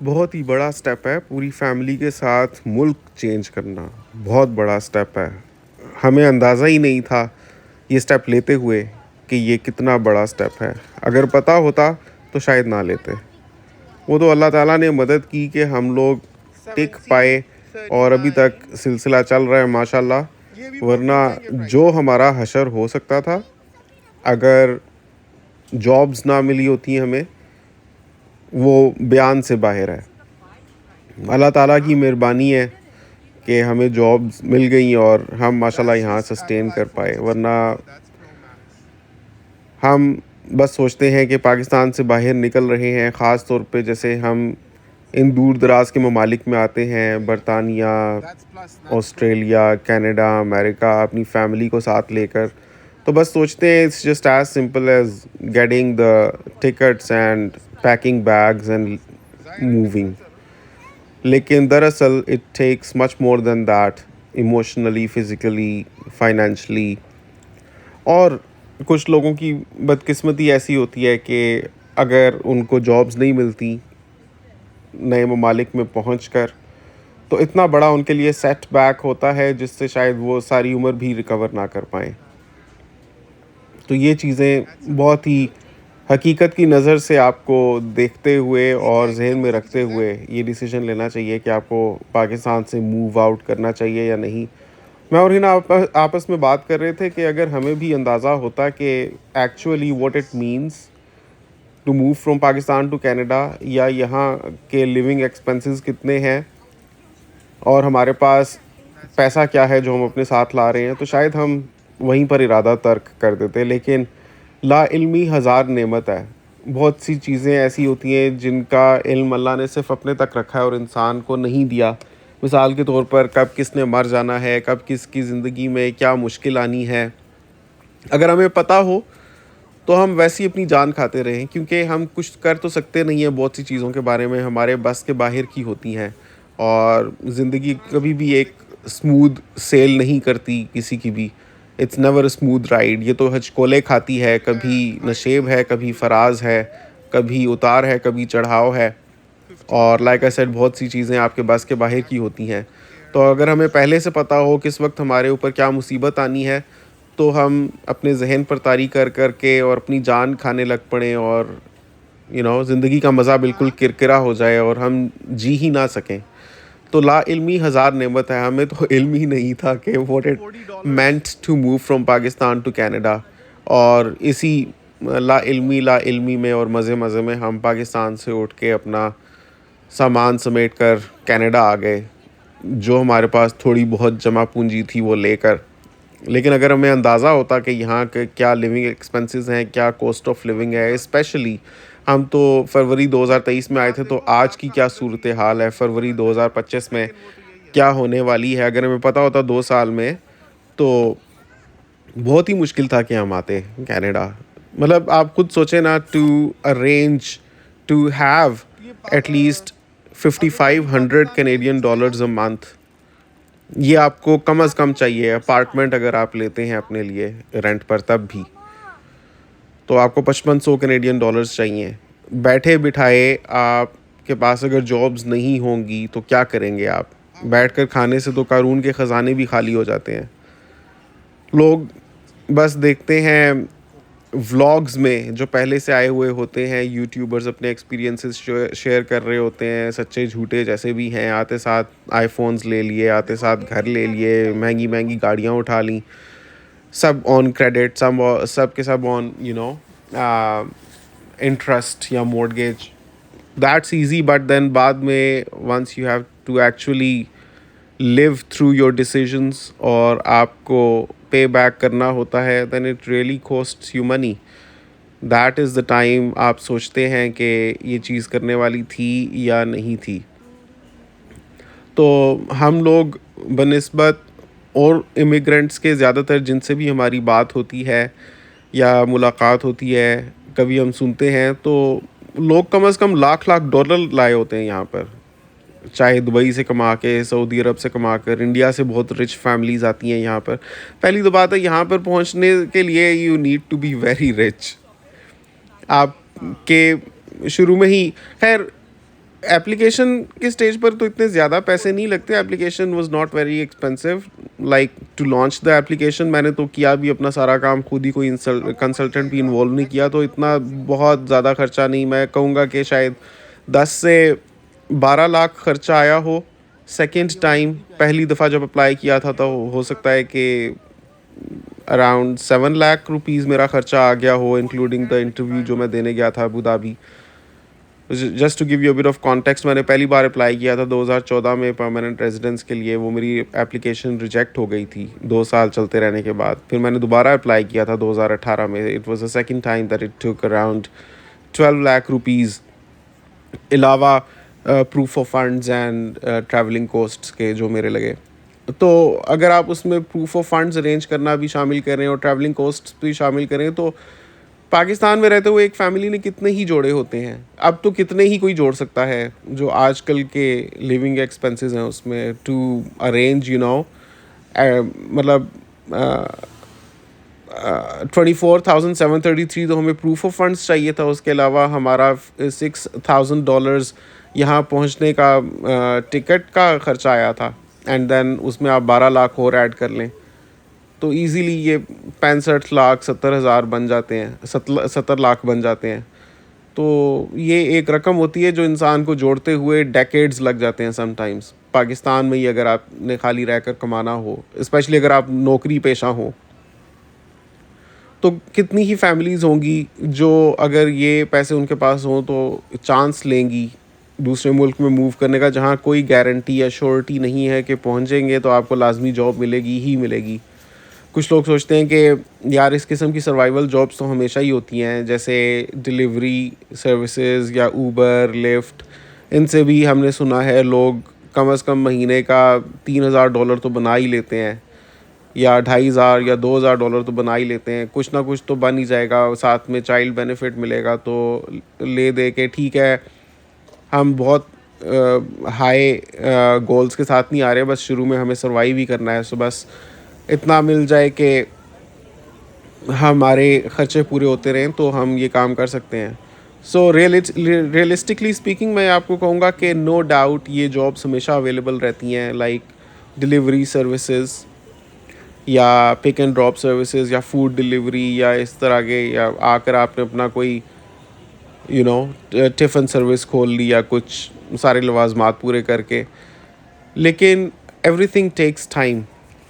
बहुत ही बड़ा स्टेप है, पूरी फैमिली के साथ मुल्क चेंज करना, बहुत बड़ा स्टेप है। हमें अंदाज़ा ही नहीं था ये स्टेप लेते हुए कि ये कितना बड़ा स्टेप है। अगर पता होता तो शायद ना लेते। वो तो अल्लाह ताला ने मदद की कि हम लोग टिक पाए और अभी तक सिलसिला चल रहा है माशाल्लाह। वरना जो हमारा हशर हो सकता था अगर जॉब्स ना मिली होती हमें, वो बयान से बाहर है। अल्लाह ताला की मेहरबानी है कि हमें जॉब्स मिल गई और हम माशाल्लाह यहाँ सस्टेन कर पाए। वरना हम बस सोचते हैं कि पाकिस्तान से बाहर निकल रहे हैं, ख़ास तौर पे जैसे हम इन दूर दराज के ममालिक में आते हैं, बरतानिया, ऑस्ट्रेलिया, कनाडा, अमेरिका, अपनी फैमिली को साथ लेकर, तो बस सोचते हैं it's just as simple as getting the tickets and packing bags and moving. लेकिन दरअसल it takes much more than that, emotionally, physically, financially. और कुछ लोगों की बदकिस्मती ऐसी होती है कि अगर उनको जॉब्स नहीं मिलती नए ममालिक में पहुंचकर, तो इतना बड़ा उनके लिए सेटबैक होता है जिससे शायद वो सारी उम्र भी रिकवर ना कर पाएँ। तो ये चीज़ें बहुत ही हकीकत की नज़र से आपको देखते हुए और ज़हन में रखते हुए ये डिसीजन लेना चाहिए कि आपको पाकिस्तान से मूव आउट करना चाहिए या नहीं। मैं और हिना आपस में बात कर रहे थे कि अगर हमें भी अंदाज़ा होता कि actually what it means to move from Pakistan to Canada, या यहाँ के लिविंग एक्सपेंसेस कितने हैं और हमारे पास पैसा क्या है जो हम अपने साथ ला रहे हैं, तो शायद हम वहीं पर इरादा तर्क कर देते। लेकिन लाइल्मी हज़ार नेमत है। बहुत सी चीज़ें ऐसी होती हैं जिनका इल्म अल्लाह ने सिर्फ़ अपने तक रखा है और इंसान को नहीं दिया। मिसाल के तौर पर कब किसने मर जाना है, कब किसकी ज़िंदगी में क्या मुश्किल आनी है। अगर हमें पता हो तो हम वैसे ही अपनी जान खाते रहें, क्योंकि हम कुछ कर तो सकते नहीं हैं, बहुत सी चीज़ों के बारे में हमारे बस के बाहर की होती हैं। और ज़िंदगी कभी भी एक स्मूथ सेल नहीं करती किसी की भी। It's never a smooth ride. ये तो हचकोले खाती है, कभी नशेब है, कभी फराज है, कभी उतार है, कभी चढ़ाव है। और लाइक आई सेड, बहुत सी चीज़ें आपके बस के बाहर की होती हैं। तो अगर हमें पहले से पता हो किस वक्त हमारे ऊपर क्या मुसीबत आनी है, तो हम अपने जहन पर तारी कर कर के और अपनी जान खाने लग पड़ें और ज़िंदगी का मज़ा बिल्कुल किरकिरा हो जाए और हम जी ही ना सकें। तो लाइल्मी हज़ार नेमत है। हमें तो इल्म ही नहीं था कि what it meant to move from Pakistan to Canada. और इसी लाइल्मी में और मज़े मज़े में हम पाकिस्तान से उठ के अपना सामान समेट कर कनाडा आ गए, जो हमारे पास थोड़ी बहुत जमा पूंजी थी वो लेकर। लेकिन अगर हमें अंदाज़ा होता कि यहाँ के क्या लिविंग एक्सपेंसेस हैं, क्या कॉस्ट ऑफ लिविंग है, स्पेशली हम तो फरवरी 2023 में आए थे, तो आज की क्या सूरत हाल है, फरवरी 2025 में क्या होने वाली है, अगर हमें पता होता 2 साल में, तो बहुत ही मुश्किल था कि हम आते कनाडा। मतलब आप खुद सोचें ना, to arrange to have at least 5500 Canadian dollars a month, ये आपको कम अज़ कम चाहिए। अपार्टमेंट अगर आप लेते हैं अपने लिए रेंट पर, तब भी तो आपको 5500 कैनेडियन डॉलर्स चाहिए। बैठे बिठाए आपके पास अगर जॉब्स नहीं होंगी तो क्या करेंगे आप? बैठकर खाने से तो कानून के ख़जाने भी खाली हो जाते हैं। लोग बस देखते हैं व्लॉग्स में, जो पहले से आए हुए होते हैं यूट्यूबर्स अपने एक्सपीरियंसेस शेयर कर रहे होते हैं, सच्चे झूठे जैसे भी हैं। आते साथ आईफोन्स ले लिए, आते साथ घर ले लिए, महंगी महंगी गाड़ियाँ उठा लीं, सब ऑन क्रेडिट, सब के सब ऑन इंटरेस्ट या mortgage. That's easy, but then बाद में once you have to actually live through your decisions और आपको पे बैक करना होता है, then it really costs you money. That is the time आप सोचते हैं कि ये चीज़ करने वाली थी या नहीं थी। तो हम लोग बनिस्बत और इमिग्रेंट्स के ज़्यादातर जिनसे भी हमारी बात होती है या मुलाकात होती है, कभी हम सुनते हैं, तो लोग कम से कम लाख लाख डॉलर लाए होते हैं यहाँ पर, चाहे दुबई से कमा के, सऊदी अरब से कमा कर, इंडिया से बहुत रिच फैमिलीज़ आती हैं यहाँ पर। पहली तो बात है, यहाँ पर पहुँचने के लिए you need to be very rich. आपके शुरू में ही, खैर एप्लीकेशन के स्टेज पर तो इतने ज़्यादा पैसे नहीं लगते, application was not very expensive, like to launch the application मैंने तो किया भी अपना सारा काम खुद ही, कोई कंसल्टेंट भी इन्वॉल्व नहीं किया, तो इतना बहुत ज़्यादा खर्चा नहीं, मैं कहूँगा कि शायद 10 से 12 लाख खर्चा आया हो। सेकेंड टाइम पहली दफ़ा जब अप्लाई किया था तो हो सकता है कि अराउंड 7 लाख रुपीज़ मेरा खर्चा आ गया हो, इंक्लूडिंग द इंटरव्यू जो मैं देने गया था Abu Dhabi. Just to give you a bit of context, मैंने पहली बार अप्लाई किया था 2014 में परमानेंट रेजिडेंस के लिए, वो मेरी एप्लीकेशन रिजेक्ट हो गई थी 2 साल चलते रहने के बाद। फिर मैंने दोबारा अप्लाई किया था 2018 में, it was the second time that it took around 12 lakh rupees, अलावा proof of funds and travelling costs के जो मेरे लगे। तो अगर आप उसमें प्रूफ ऑफ फंड्स अरेंज करना भी शामिल करें और ट्रैवलिंग कोस्ट्स भी शामिल करें, तो पाकिस्तान में रहते हुए एक फैमिली ने कितने ही जोड़े होते हैं, अब तो कितने ही कोई जोड़ सकता है जो आजकल के लिविंग एक्सपेंसेस हैं उसमें, टू अरेंज मतलब 24,733 तो हमें प्रूफ ऑफ फंड्स चाहिए था, उसके अलावा हमारा $6,000 यहाँ पहुँचने का टिकट का खर्चा आया था, एंड देन उसमें आप 12 लाख और ऐड कर लें तो इजीली ये 65 लाख 70 हज़ार बन जाते हैं, 70 लाख बन जाते हैं। तो ये एक रकम होती है जो इंसान को जोड़ते हुए डेकेड्स लग जाते हैं समटाइम्स, पाकिस्तान में ही अगर आपने खाली रहकर कमाना हो, स्पेशली अगर आप नौकरी पेशा हो। तो कितनी ही फैमिलीज़ होंगी जो अगर ये पैसे उनके पास हों तो चांस लेंगी दूसरे मुल्क में मूव करने का, जहाँ कोई गारंटी या श्योरिटी नहीं है कि पहुँचेंगे तो आपको लाजमी जॉब मिलेगी ही मिलेगी। कुछ लोग सोचते हैं कि यार इस किस्म की सर्वाइवल जॉब्स तो हमेशा ही होती हैं, जैसे डिलीवरी सर्विसेज या ऊबर लिफ्ट, इनसे भी हमने सुना है लोग कम से कम महीने का $3,000 तो बना ही लेते हैं, या 2,500 या $2,000 तो बना ही लेते हैं, कुछ ना कुछ तो बन ही जाएगा, साथ में चाइल्ड बेनिफिट मिलेगा तो ले दे के ठीक है। हम बहुत हाई गोल्स के साथ नहीं आ रहे, बस शुरू में हमें सर्वाइव ही करना है, सो बस इतना मिल जाए कि हमारे ख़र्चे पूरे होते रहें तो हम ये काम कर सकते हैं। सो रियलिस्टिकली स्पीकिंग मैं आपको कहूँगा कि नो डाउट ये जॉब्स हमेशा अवेलेबल रहती हैं, लाइक डिलीवरी सर्विसेज या पिक एंड ड्रॉप सर्विसेज या फूड डिलीवरी या इस तरह के, या आकर आपने अपना कोई टिफ़िन सर्विस खोल ली या कुछ सारे लवाजमात पूरे करके। लेकिन everything takes time,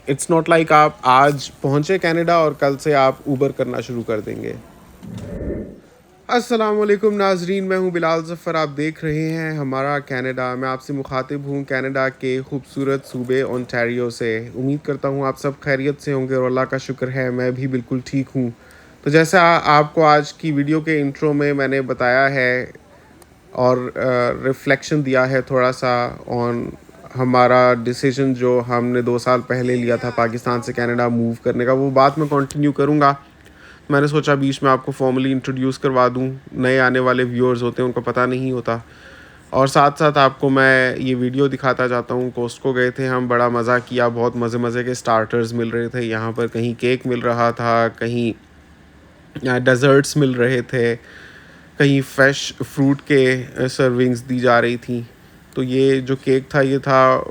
it's not like आप आज पहुँचे कनाडा और कल से आप ऊबर करना शुरू कर देंगे। अस्सलाम वालेकुम नाजरीन, मैं हूं बिलाल ज़फ़र, आप देख रहे हैं हमारा कनाडा। मैं आपसे मुखातिब हूं कनाडा के खूबसूरत सूबे ओंटारियो से। उम्मीद करता हूं आप सब खैरियत से होंगे और अल्लाह का शुक्र है मैं भी बिल्कुल ठीक हूं। तो जैसा आपको आज की वीडियो के इंट्रो में मैंने बताया है और रिफ्लेक्शन दिया है थोड़ा सा ऑन हमारा डिसीजन जो हमने 2 साल पहले लिया था पाकिस्तान से कनाडा मूव करने का, वो बात मैं कंटिन्यू करूँगा। मैंने सोचा बीच में आपको फॉर्मली इंट्रोड्यूस करवा दूं, नए आने वाले व्यूअर्स होते हैं उनको पता नहीं होता, और साथ साथ आपको मैं ये वीडियो दिखाता जाता हूँ। कोस्टको गए थे हम, बड़ा मज़ा किया, बहुत मज़े मज़े के स्टार्टर्स मिल रहे थे यहाँ पर, कहीं केक मिल रहा था, कहीं डेजर्ट्स मिल रहे थे, कहीं फ्रेश फ्रूट के सर्विंग्स दी जा रही थी। तो ये जो केक था ये था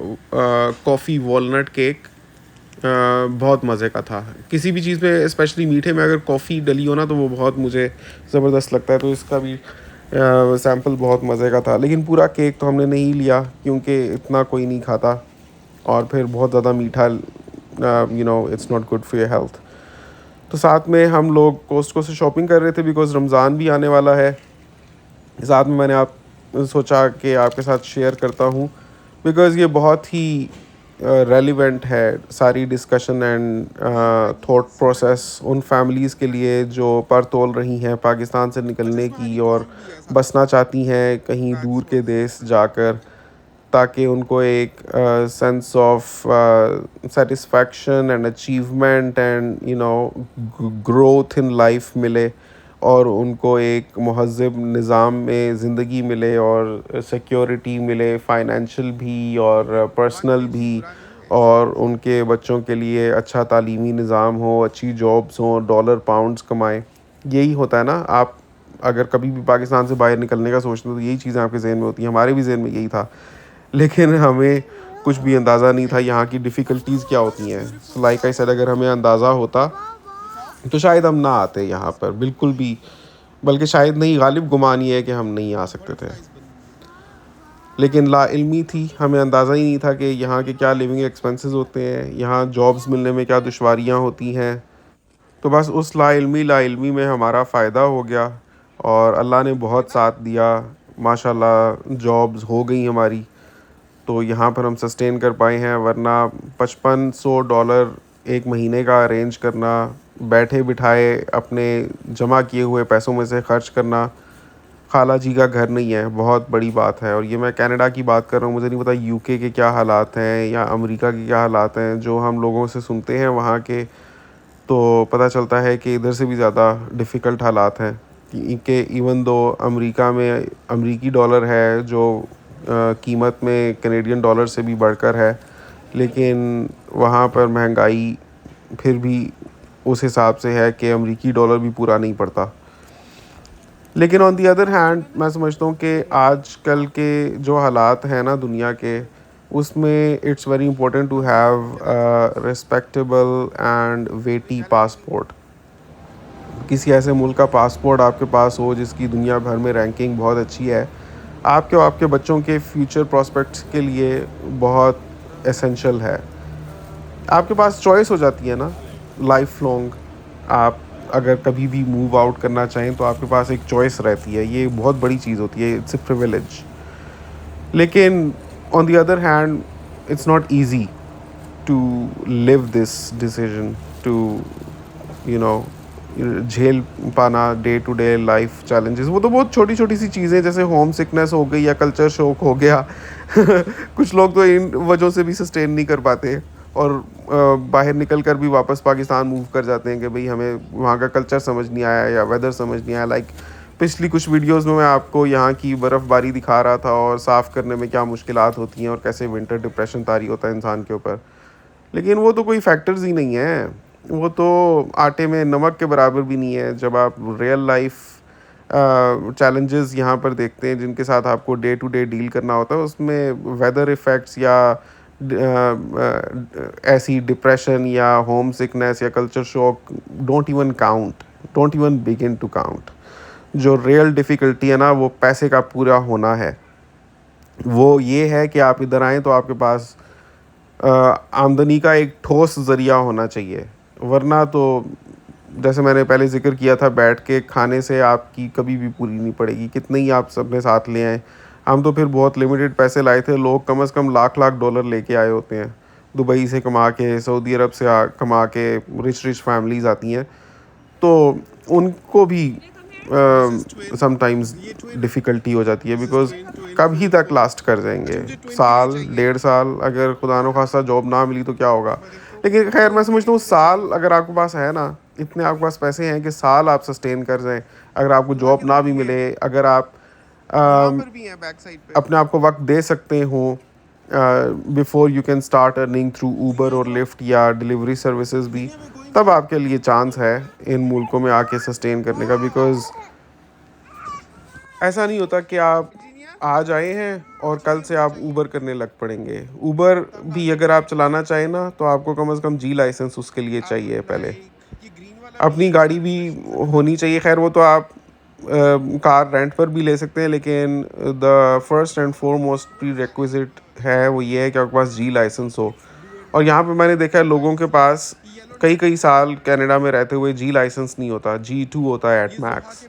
कॉफ़ी वॉलनट केक, बहुत मज़े का था। किसी भी चीज़ में स्पेशली मीठे में अगर कॉफ़ी डली हो ना तो वो बहुत मुझे ज़बरदस्त लगता है, तो इसका भी सैम्पल बहुत मज़े का था। लेकिन पूरा केक तो हमने नहीं लिया क्योंकि इतना कोई नहीं खाता और फिर बहुत ज़्यादा मीठा it's not good for your health. तो साथ में हम लोग कोस्टको से शॉपिंग कर रहे थे बिकॉज़ रमज़ान भी आने वाला है। साथ में मैंने आप सोचा कि आपके साथ शेयर करता हूँ बिकॉज़ ये बहुत ही रेलिवेंट है सारी डिस्कशन एंड थॉट प्रोसेस उन फैमिलीज़ के लिए जो पर तोल रही हैं पाकिस्तान से निकलने की और बसना चाहती हैं कहीं दूर के देश जाकर, ताकि उनको एक sense of satisfaction and achievement and growth in life मिले और उनको एक महज़ब निज़ाम में ज़िंदगी मिले और सिक्योरिटी मिले, फाइनेंशियल भी और पर्सनल भी, और उनके बच्चों के लिए अच्छा तालीमी निज़ाम हो, अच्छी जॉब्स हों, डॉलर पाउंड्स कमाएं। यही होता है ना, आप अगर कभी भी पाकिस्तान से बाहर निकलने का सोचते हो तो यही चीज़ें आपके ज़हन में होती हैं, हमारे भी ज़हन में यही था। लेकिन हमें कुछ भी अंदाज़ा नहीं था यहाँ की डिफ़िकल्टीज़ क्या होती हैं। सो लाइक आई सेड, अगर हमें अंदाज़ा होता तो शायद हम ना आते यहाँ पर बिल्कुल भी, बल्कि शायद नहीं, गालिब गुमान ये है कि हम नहीं आ सकते थे। लेकिन लाइल्मी थी, हमें अंदाज़ा ही नहीं था कि यहाँ के क्या लिविंग एक्सपेंसेस होते हैं, यहाँ जॉब्स मिलने में क्या दुश्वारियाँ होती हैं। तो बस उस लाइल्मी में हमारा फ़ायदा हो गया और अल्लाह ने बहुत साथ दिया। माशाल्लाह जॉब्स हो गई हमारी, तो यहाँ पर हम सस्टेन कर पाए हैं, वरना $5500 एक महीने का अरेंज करना, बैठे बिठाए अपने जमा किए हुए पैसों में से खर्च करना, खाला जी का घर नहीं है, बहुत बड़ी बात है। और ये मैं कनाडा की बात कर रहा हूँ, मुझे नहीं पता यूके के क्या हालात हैं या अमेरिका के क्या हालात हैं। जो हम लोगों से सुनते हैं वहाँ के, तो पता चलता है कि इधर से भी ज़्यादा डिफ़िकल्ट हालात हैं। कि इवन दो अमेरिका में अमरीकी डॉलर है जो कीमत में कैनेडियन डॉलर से भी बढ़कर है, लेकिन वहाँ पर महंगाई फिर भी उस हिसाब से है कि अमरीकी डॉलर भी पूरा नहीं पड़ता। लेकिन ऑन दी अदर हैंड मैं समझता हूँ कि आजकल के जो हालात हैं ना दुनिया के, उसमें it's very important to have respectable and weighty passport. किसी ऐसे मुल्क का पासपोर्ट आपके पास हो जिसकी दुनिया भर में रैंकिंग बहुत अच्छी है, आपके और आपके बच्चों के फ्यूचर प्रॉस्पेक्ट्स के लिए बहुत एसेंशियल है। आपके पास चॉइस हो जाती है ना लाइफ लॉन्ग। आप अगर कभी भी मूव आउट करना चाहें तो आपके पास एक चॉइस रहती है, ये बहुत बड़ी चीज़ होती है, इट्स अ प्रिविलेज। लेकिन on the other hand it's not easy to live this decision, to you know झेल पाना day to day life challenges. वो तो बहुत छोटी छोटी सी चीज़ें, जैसे होम सिकनेस हो गई या कल्चर शॉक हो गया कुछ लोग तो इन वजहों से भी सस्टेन नहीं कर पाते और बाहर निकल कर भी वापस पाकिस्तान मूव कर जाते हैं कि भाई हमें वहाँ का कल्चर समझ नहीं आया या वेदर समझ नहीं आया। लाइक पिछली कुछ वीडियोस में मैं आपको यहाँ की बर्फ़बारी दिखा रहा था और साफ़ करने में क्या मुश्किलात होती हैं और कैसे विंटर डिप्रेशन तारी होता है इंसान के ऊपर। लेकिन वो तो कोई फैक्टर्स ही नहीं है, वो तो आटे में नमक के बराबर भी नहीं है। जब आप रियल लाइफ चैलेंजेस यहाँ पर देखते हैं जिनके साथ आपको डे टू डे डील करना होता है, उसमें वेदर इफ़ेक्ट्स या ऐसी डिप्रेशन या होम सिकनेस या culture shock don't even count, don't even begin to count. जो रियल डिफ़िकल्टी है ना, वो पैसे का पूरा होना है। वो ये है कि आप इधर आएँ तो आपके पास आमदनी का एक ठोस ज़रिया होना चाहिए, वरना तो जैसे मैंने पहले ज़िक्र किया था, बैठ के खाने से आपकी कभी भी पूरी नहीं पड़ेगी, कितने ही आप अपने साथ ले आएँ। हम तो फिर बहुत लिमिटेड पैसे लाए थे, लोग कम से कम लाख लाख डॉलर लेके आए होते हैं दुबई से कमा के, सऊदी अरब से कमा के। रिच रिच फैमिलीज़ आती हैं, तो उनको भी समटाइम्स डिफ़िकल्टी हो जाती है, बिकॉज़ कब ही तक लास्ट कर जाएंगे, साल डेढ़ साल, अगर खुदा न खास्ता जॉब ना मिली तो क्या होगा। लेकिन खैर मैं समझता हूँ साल अगर आपके पास है ना, इतने आपके पास पैसे हैं कि साल आप सस्टेन कर जाएं। अगर आपको जॉब ना भी मिले, अगर आप अपने आप को वक्त दे सकते हो before you can start earning through Uber और लिफ्ट या डिलीवरी सर्विसेज भी, तब आपके लिए चांस है इन मुल्कों में आके सस्टेन करने का। बिकॉज़ ऐसा नहीं होता कि आप आज आए हैं और कल से आप ऊबर करने लग पड़ेंगे। ऊबर भी अगर आप चलाना चाहें ना, तो आपको कम से कम जी लाइसेंस उसके लिए चाहिए पहले। अपनी गाड़ी भी होनी चाहिए। ख़ैर वो तो आप कार रेंट पर भी ले सकते हैं, लेकिन द फर्स्ट एंड फॉरमोस्ट प्रीरेक्विज़िट है वो ये है कि आपके पास जी लाइसेंस हो। और यहाँ पे मैंने देखा है लोगों के पास कई कई साल कनाडा में रहते हुए जी लाइसेंस नहीं होता, जी2 होता है एट मैक्स।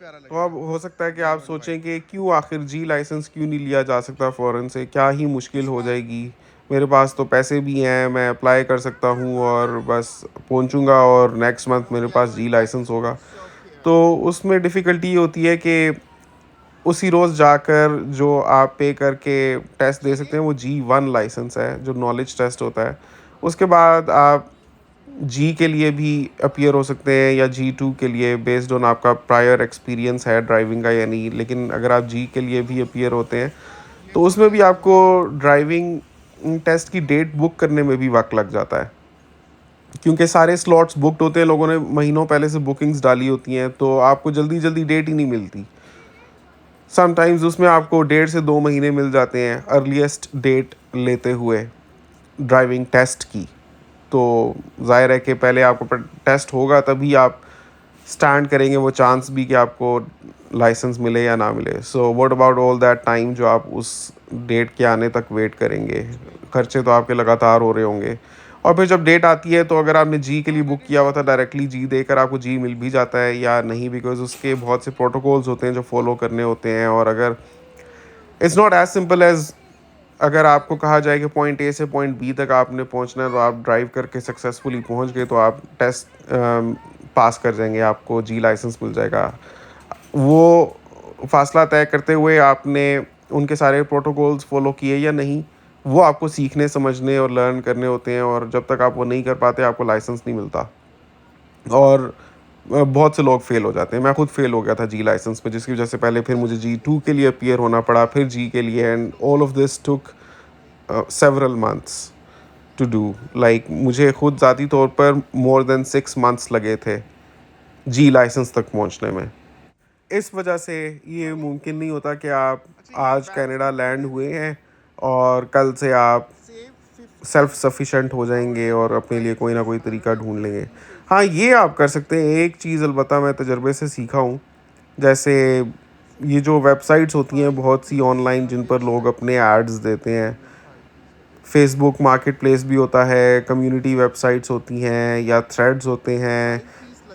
तो अब हो सकता है कि आप सोचें कि क्यों आखिर जी लाइसेंस क्यों नहीं लिया जा सकता फ़ौरन से, क्या ही मुश्किल हो जाएगी, मेरे पास तो पैसे भी हैं, मैं अप्लाई कर सकता हूँ और बस पहुँचूँगा और नेक्स्ट मंथ मेरे पास जी लाइसेंस होगा। तो उसमें डिफ़िकल्टी ये होती है कि उसी रोज़ जाकर जो आप पे करके टेस्ट दे सकते हैं वो जी1 लाइसेंस है, जो नॉलेज टेस्ट होता है। उसके बाद आप जी के लिए भी अपीयर हो सकते हैं या जी2 के लिए, बेस्ड ऑन आपका प्रायर एक्सपीरियंस है ड्राइविंग का या नहीं। लेकिन अगर आप जी के लिए भी अपीयर होते हैं तो उसमें भी आपको ड्राइविंग टेस्ट की डेट बुक करने में भी वक्त लग जाता है। क्योंकि सारे स्लॉट्स बुकड होते हैं, लोगों ने महीनों पहले से बुकिंग्स डाली होती हैं, तो आपको जल्दी जल्दी डेट ही नहीं मिलती। समटाइम्स उसमें आपको 1.5 से 2 महीने मिल जाते हैं अर्लीस्ट डेट लेते हुए ड्राइविंग टेस्ट की। तो ज़ाहिर है कि पहले आपको टेस्ट होगा तभी आप स्टैंड करेंगे वो चांस भी कि आपको लाइसेंस मिले या ना मिले। So what about all that time जो आप उस डेट के आने तक वेट करेंगे, खर्चे तो आपके लगातार हो रहे होंगे। और फिर जब डेट आती है तो अगर आपने जी के लिए बुक किया हुआ था, डायरेक्टली जी देकर आपको जी मिल भी जाता है या नहीं, बिकॉज उसके बहुत से प्रोटोकॉल्स होते हैं जो फॉलो करने होते हैं। और अगर it's not as simple as, अगर आपको कहा जाए कि पॉइंट ए से पॉइंट बी तक आपने पहुंचना है तो आप ड्राइव करके सक्सेसफुली पहुंच गए तो आप टेस्ट पास कर जाएंगे, आपको जी लाइसेंस मिल जाएगा। वो फासला तय करते हुए आपने उनके सारे प्रोटोकॉल्स फॉलो किए या नहीं, वो आपको सीखने समझने और लर्न करने होते हैं। और जब तक आप वो नहीं कर पाते आपको लाइसेंस नहीं मिलता। और बहुत से लोग फेल हो जाते हैं। मैं खुद फेल हो गया था जी लाइसेंस में, जिसकी वजह से पहले फिर मुझे जी 2 के लिए अपीयर होना पड़ा, फिर जी के लिए, and all of this took several months to do. Like मुझे खुद ज़ाती तौर पर मोर देन 6 मंथ्स लगे थे जी लाइसेंस तक पहुंचने में। इस वजह से ये मुमकिन नहीं होता कि आप आज कनाडा लैंड हुए हैं और कल से आप सेल्फ सफिशेंट हो जाएंगे और अपने लिए कोई ना कोई तरीका ढूंढ लेंगे। हाँ, ये आप कर सकते हैं। एक चीज़ अलबत्ता मैं तजर्बे से सीखा हूँ, जैसे ये जो वेबसाइट्स होती हैं बहुत सी ऑनलाइन जिन पर लोग अपने एड्स देते हैं, फेसबुक मार्केट प्लेस भी होता है, कम्युनिटी वेबसाइट्स होती हैं या थ्रेड्स होते हैं,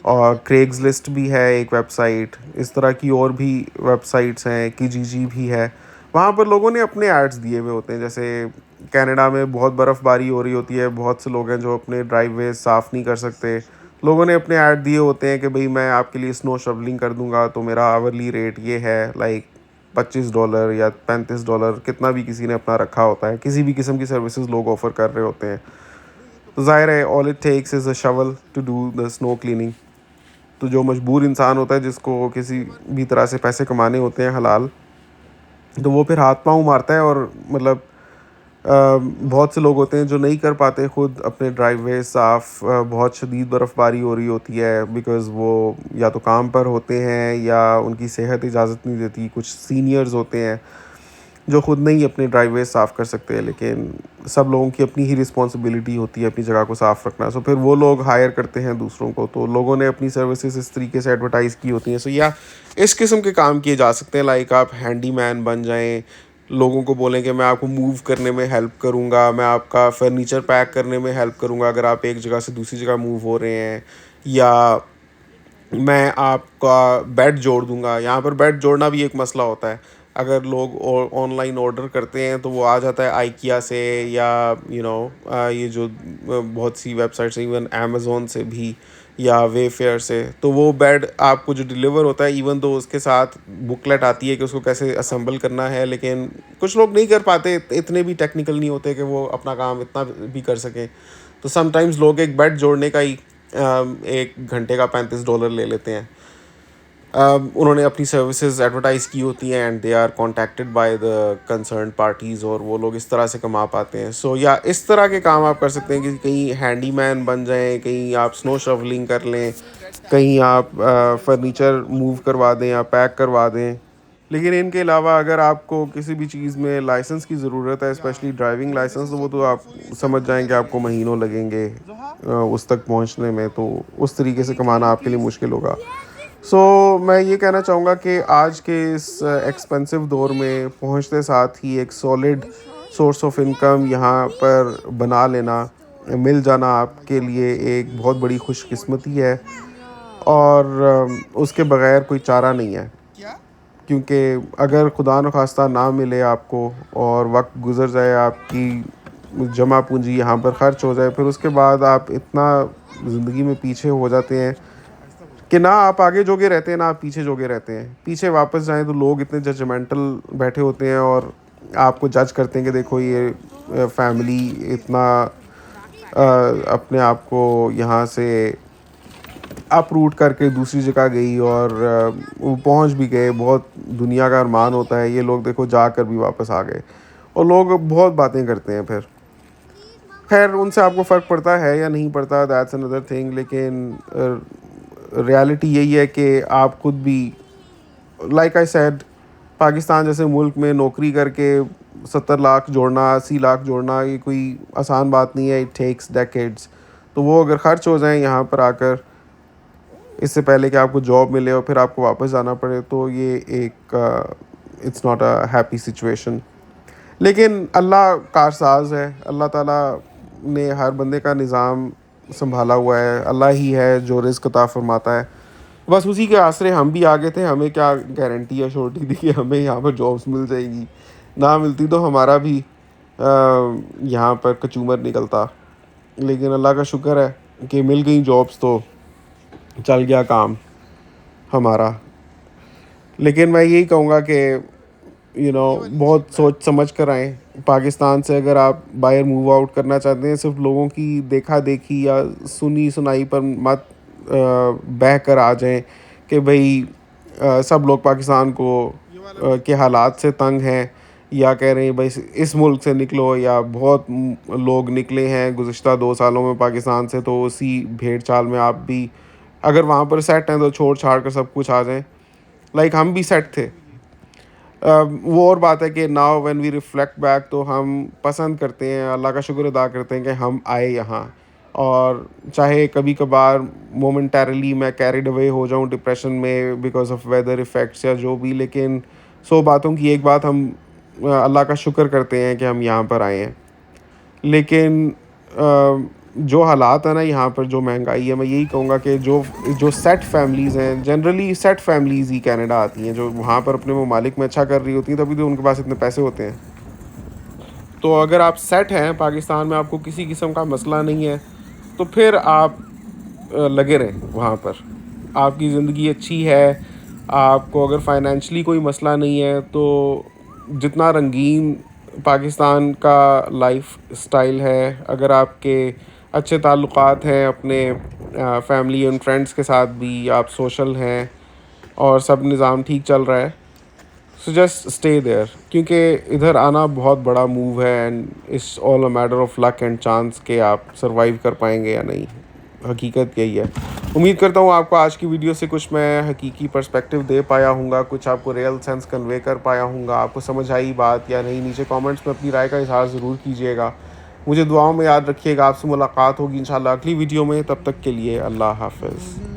और क्रेग्स लिस्ट भी है एक वेबसाइट, इस तरह की और भी वेबसाइट्स हैं, kijiji भी है। वहाँ पर लोगों ने अपने एड्स दिए हुए होते हैं। जैसे कनाडा में बहुत बर्फ़बारी हो रही होती है, बहुत से लोग हैं जो अपने ड्राइववे साफ़ नहीं कर सकते। लोगों ने अपने ऐड दिए होते हैं कि भाई मैं आपके लिए स्नो शवलिंग कर दूंगा, तो मेरा आवरली रेट ये है, लाइक $25 या $35, कितना भी किसी ने अपना रखा होता है। किसी भी किस्म की सर्विसेज लोग ऑफ़र कर रहे होते हैं। तो ज़ाहिर है all it takes is a shovel to do the snow cleaning. तो जो मजबूर इंसान होता है जिसको किसी भी तरह से पैसे कमाने होते हैं हलाल, तो वो फिर हाथ पाँव मारता है। और मतलब बहुत से लोग होते हैं जो नहीं कर पाते खुद अपने ड्राइववे साफ़। बहुत शदीद बर्फ़बारी हो रही होती है, बिकॉज़ वो या तो काम पर होते हैं या उनकी सेहत इजाज़त नहीं देती। कुछ सीनियर्स होते हैं जो खुद नहीं अपने ड्राइववे साफ़ कर सकते, लेकिन सब लोगों की अपनी ही रिस्पॉन्सिबिलिटी होती है अपनी जगह को साफ़ रखना। सो फिर वो लोग हायर करते हैं दूसरों को, तो लोगों ने अपनी सर्विसेज इस तरीके से एडवर्टाइज़ की होती हैं। सो या इस किस्म के काम किए जा सकते हैं, लाइक आप हैंडीमैन बन जाएं, लोगों को बोलें कि मैं आपको मूव करने में हेल्प करूंगा, मैं आपका फर्नीचर पैक करने में हेल्प करूंगा अगर आप एक जगह से दूसरी जगह मूव हो रहे हैं, या मैं आपका बेड जोड़ दूंगा। यहाँ पर बेड जोड़ना भी एक मसला होता है। अगर लोग ऑनलाइन ऑर्डर करते हैं तो वो आ जाता है आइकिया से, या ये जो बहुत सी वेबसाइट्स हैं, इवन अमेज़ोन से भी या वेफेयर से, तो वो बेड आपको जो डिलीवर होता है, इवन तो उसके साथ बुकलेट आती है कि उसको कैसे असेंबल करना है, लेकिन कुछ लोग नहीं कर पाते, इतने भी टेक्निकल नहीं होते कि वो अपना काम इतना भी कर सकें। तो समटाइम्स लोग एक बेड जोड़ने का ही 1 घंटे का $35 ले लेते हैं। उन्होंने अपनी सर्विसेज एडवर्टाइज़ की होती हैं and they are contacted by the concern parties, और वो लोग इस तरह से कमा पाते हैं। सो या इस तरह के काम आप कर सकते हैं कि कहीं हैंडीमैन बन जाएं, कहीं आप स्नो शवलिंग कर लें, कहीं आप फर्नीचर मूव करवा दें या पैक करवा दें। लेकिन इनके अलावा अगर आपको किसी भी चीज़ में लाइसेंस की ज़रूरत है, स्पेशली ड्राइविंग लाइसेंस, तो वो तो आप समझ जाएं कि आपको महीनों लगेंगे उस तक पहुंचने में। तो उस तरीके से कमाना आपके लिए मुश्किल होगा। सो मैं ये कहना चाहूँगा कि आज के इस एक्सपेंसिव दौर में पहुँचते साथ ही एक सॉलिड सोर्स ऑफ इनकम यहाँ पर बना लेना, मिल जाना आपके लिए एक बहुत बड़ी खुशकिस्मती है। और उसके बगैर कोई चारा नहीं है, क्योंकि अगर खुदा न खास्ता ना मिले आपको और वक्त गुज़र जाए, आपकी जमा पूंजी यहाँ पर ख़र्च हो जाए, फिर उसके बाद आप इतना ज़िंदगी में पीछे हो जाते हैं कि ना आप आगे जोगे रहते हैं ना आप पीछे जोगे रहते हैं। पीछे वापस जाएं तो लोग इतने जजमेंटल बैठे होते हैं और आपको जज करते हैं कि देखो ये फैमिली इतना अपने आप को यहाँ से अप्रूट करके दूसरी जगह गई और वो पहुँच भी गए। बहुत दुनिया का अरमान होता है, ये लोग देखो जाकर भी वापस आ गए। और लोग बहुत बातें करते हैं फिर। खैर उनसे आपको फ़र्क पड़ता है या नहीं पड़ता, दैट्स अनदर थिंग, लेकिन रियलिटी यही है कि आप खुद भी, लाइक आई सेड, पाकिस्तान जैसे मुल्क में नौकरी करके 70 लाख जोड़ना, 80 लाख जोड़ना, ये कोई आसान बात नहीं है। It takes decades. तो वो अगर ख़र्च हो जाएं यहाँ पर आकर, इससे पहले कि आपको जॉब मिले और फिर आपको वापस जाना पड़े, तो ये एक it's not a happy situation. लेकिन अल्लाह कारसाज है, अल्लाह ताला ने हर बंदे का निज़ाम संभाला हुआ है। अल्लाह ही है जो रिज़्क़ अता फरमाता है। बस उसी के आसरे हम भी आगे थे। हमें क्या गारंटी या श्योरिटी थी कि हमें यहाँ पर जॉब्स मिल जाएगी, ना मिलती तो हमारा भी यहाँ पर कचूमर निकलता। लेकिन अल्लाह का शुक्र है कि मिल गई जॉब्स, तो चल गया काम हमारा। लेकिन मैं यही कहूँगा कि बहुत सोच समझ कर आएँ। पाकिस्तान से अगर आप बाहर मूव आउट करना चाहते हैं, सिर्फ लोगों की देखा देखी या सुनी सुनाई पर मत बह कर आ जाएं कि भाई सब लोग पाकिस्तान के हालात से तंग हैं, या कह रहे हैं भाई इस मुल्क से निकलो, या बहुत लोग निकले हैं गुज़िश्ता 2 सालों में पाकिस्तान से, तो उसी भेड़ चाल में आप भी अगर वहाँ पर सेट हैं तो छोड़ छाड़ कर सब कुछ आ जाएं। लाइक हम भी सेट थे। वो और बात है कि now when we reflect back, तो हम पसंद करते हैं, अल्लाह का शुक्र अदा करते हैं कि हम आए यहाँ। और चाहे कभी कभार मोमेंटरली मैं कैरिड अवे हो जाऊँ डिप्रेशन में बिकॉज ऑफ वेदर इफ़ेक्ट्स या जो भी, लेकिन 100 बातों की एक बात, हम अल्लाह का शुक्र करते हैं कि हम यहाँ पर आए हैं। लेकिन जो हालात है ना यहाँ पर, जो महंगाई है, मैं यही कहूँगा कि जो जो सेट फैमिलीज़ हैं, जनरली सेट फैमिलीज़ ही कनाडा आती हैं, जो वहाँ पर अपने ममालिक में अच्छा कर रही होती हैं, तभी तो उनके पास इतने पैसे होते हैं। तो अगर आप सेट हैं पाकिस्तान में, आपको किसी किस्म का मसला नहीं है, तो फिर आप लगे रहें वहाँ पर। आपकी ज़िंदगी अच्छी है, आपको अगर फाइनेंशली कोई मसला नहीं है, तो जितना रंगीन पाकिस्तान का लाइफ स्टाइल है, अगर आपके अच्छे ताल्लुकात हैं अपने फैमिली एंड फ्रेंड्स के साथ भी, आप सोशल हैं और सब निज़ाम ठीक चल रहा है, सो जस्ट स्टे देयर। क्योंकि इधर आना बहुत बड़ा मूव है, and it's all a matter of luck and chance कि आप सरवाइव कर पाएंगे या नहीं। हकीकत यही है। उम्मीद करता हूँ आपको आज की वीडियो से कुछ मैं हकीकी पर्सपेक्टिव दे पाया हूँगा, कुछ आपको रियल सेंस कन्वे कर पाया हूँगा। आपको समझ आई बात या नहीं, नीचे कमेंट्स में अपनी राय का इज़हार ज़रूर कीजिएगा। मुझे दुआओं में याद रखिएगा। आपसे मुलाकात होगी इंशाल्लाह अगली वीडियो में। तब तक के लिए अल्लाह हाफ़िज़।